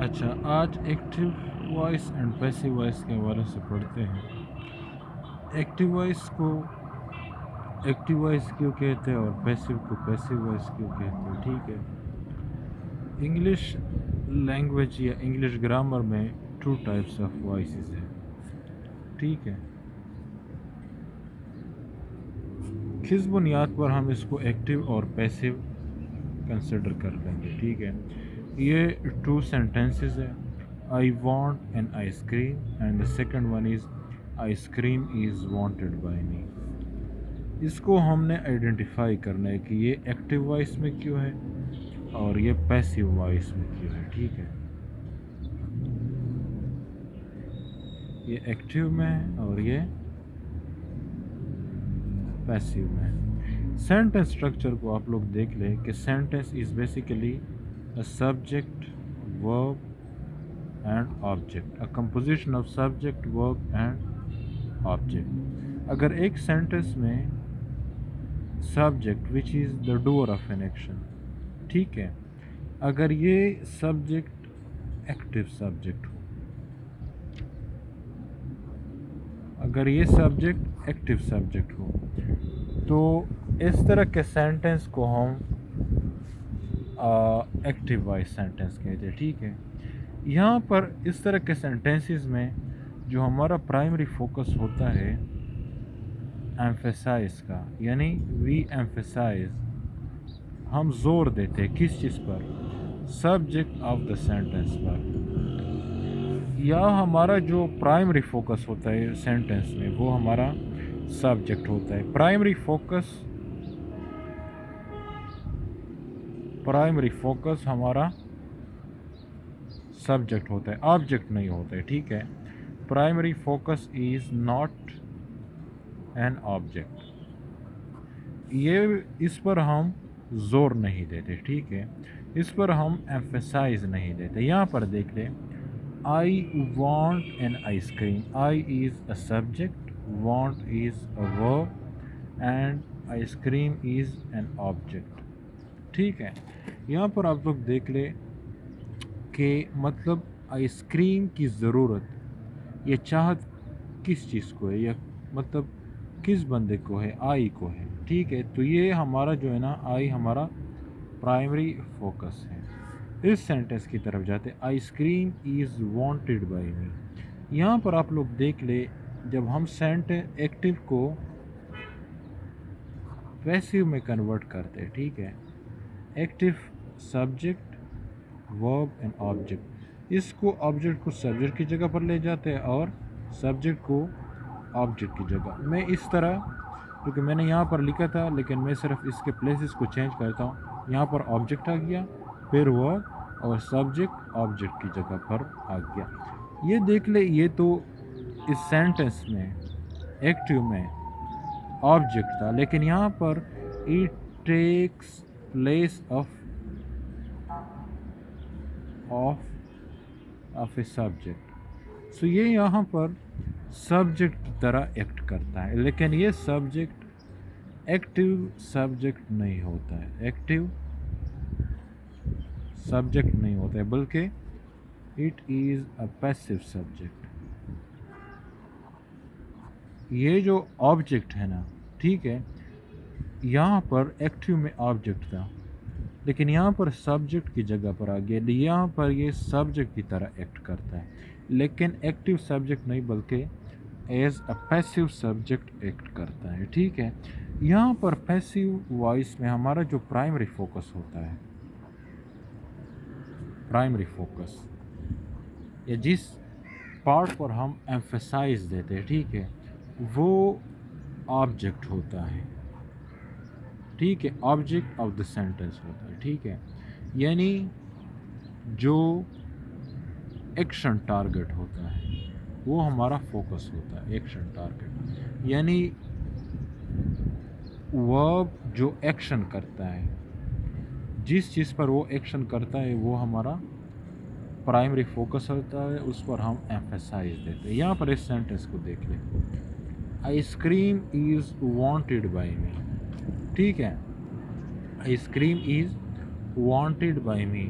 اچھا، آج active voice and passive voice کے حوالے سے پڑھتے ہیں۔ ایکٹیو وائس کو ایکٹیو وائس کیوں کہتے ہیں اور پیسیو کو پیسیو وائس کیوں کہتے ہیں؟ ٹھیک ہے، انگلش لینگویج یا انگلش گرامر میں 2 ٹائپس آف وائسز ہیں۔ ٹھیک ہے، کس بنیاد پر ہم اس کو ایکٹیو اور پیسیو کنسیڈر کر لیں گے؟ ٹھیک ہے، یہ 2 سینٹینسز ہے، I want an ice cream and the second one is ice cream is wanted by me. اس کو ہم نے آئیڈینٹیفائی کرنا ہے کہ یہ ایکٹیو وائس میں کیوں ہے اور یہ پیسیو وائس میں کیوں ہے۔ ٹھیک ہے، یہ ایکٹیو میں ہے اور یہ پیسیو میں ہے۔ سینٹنس اسٹرکچر کو آپ لوگ دیکھ لیں کہ sentence is basically a subject, verb and object, a composition of subject, verb and object. اگر ایک سینٹنس میں subject which is the doer of an action، ٹھیک ہے، اگر یہ سبجیکٹ ایکٹیو سبجیکٹ ہو، اگر یہ سبجیکٹ ایکٹیو سبجیکٹ ہو تو اس طرح کے سینٹنس کو ہم ایکٹیو وائس سینٹنس کہتے ہیں۔ ٹھیک ہے، یہاں پر اس طرح کے سینٹنسز میں جو ہمارا پرائمری فوکس ہوتا ہے ایمفیسائز کا، یعنی وی ایمفیسائز، ہم زور دیتے ہیں کس چیز پر؟ سبجیکٹ آف دا سینٹنس پر، یا ہمارا جو پرائمری فوکس ہوتا ہے سینٹنس میں وہ ہمارا سبجیکٹ ہوتا ہے۔ پرائمری فوکس ہمارا سبجیکٹ ہوتا ہے، آبجیکٹ نہیں ہوتا ہے۔ ٹھیک ہے، primary focus is not an object, یہ اس پر ہم زور نہیں دیتے۔ ٹھیک ہے، اس پر ہم ایمفیسائز نہیں دیتے۔ یہاں پر دیکھ لیں، I want an ice cream, I is a subject, want is a verb and ice cream is an object. ٹھیک ہے، یہاں پر آپ لوگ دیکھ لیں کہ مطلب آئس کریم کی ضرورت یا چاہت کس چیز کو ہے، یا مطلب کس بندے کو ہے؟ آئی کو ہے۔ ٹھیک ہے، تو یہ ہمارا جو ہے نا، آئی ہمارا پرائمری فوکس ہے۔ اس سینٹنس کی طرف جاتے، ice cream is wanted by me. یہاں پر آپ لوگ دیکھ لیں، جب ہم ایکٹیو کو پیسیو میں کنورٹ کرتے، ٹھیک ہے، ایکٹیو سبجیکٹ، ورب اینڈ آبجیکٹ، اس کو آبجیکٹ کو سبجیکٹ کی جگہ پر لے جاتے ہیں اور سبجیکٹ کو آبجیکٹ کی جگہ۔ میں اس طرح، کیونکہ میں نے یہاں پر لکھا تھا لیکن میں صرف اس کے پلیسز کو چینج کرتا ہوں، یہاں پر آبجیکٹ آ گیا، پھر ورب اور سبجیکٹ آبجیکٹ کی جگہ پر آ گیا۔ یہ دیکھ لے، یہ تو اس سینٹنس میں ایکٹیو میں آبجیکٹ تھا، لیکن یہاں پر it takes place of a subject, so یہ یہاں پر سبجیکٹ کی طرح ایکٹ کرتا ہے، لیکن یہ سبجیکٹ ایکٹیو سبجیکٹ نہیں ہوتا ہے، ایکٹیو سبجیکٹ نہیں ہوتا ہے، بلکہ it is a passive subject. یہ جو آبجیکٹ ہے نا، ٹھیک ہے، یہاں پر ایکٹیو میں آبجیکٹ تھا لیکن یہاں پر سبجیکٹ کی جگہ پر آ گیا، یہاں پر یہ سبجیکٹ کی طرح ایکٹ کرتا ہے، لیکن ایکٹیو سبجیکٹ نہیں بلکہ as a passive subject act کرتا ہے۔ ٹھیک ہے، یہاں پر پیسیو وائس میں ہمارا جو پرائمری فوکس ہوتا ہے، پرائمری فوکس یا جس پارٹ پر ہم ایمفیسائز دیتے ہیں، ٹھیک ہے، وہ آبجیکٹ ہوتا ہے۔ ٹھیک ہے، آبجیکٹ آف دا سینٹنس ہوتا ہے۔ ٹھیک ہے، یعنی جو ایکشن ٹارگٹ ہوتا ہے وہ ہمارا فوکس ہوتا ہے، ایکشن ٹارگٹ، یعنی ورب جو ایکشن کرتا ہے، جس چیز پر وہ ایکشن کرتا ہے وہ ہمارا پرائمری فوکس ہوتا ہے، اس پر ہم ایمفیسائز دیتے ہیں۔ یہاں پر اس سینٹنس کو دیکھ لیں، ice cream is wanted by me. ٹھیک ہے، ice cream is wanted by me,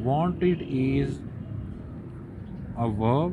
wanted is a verb,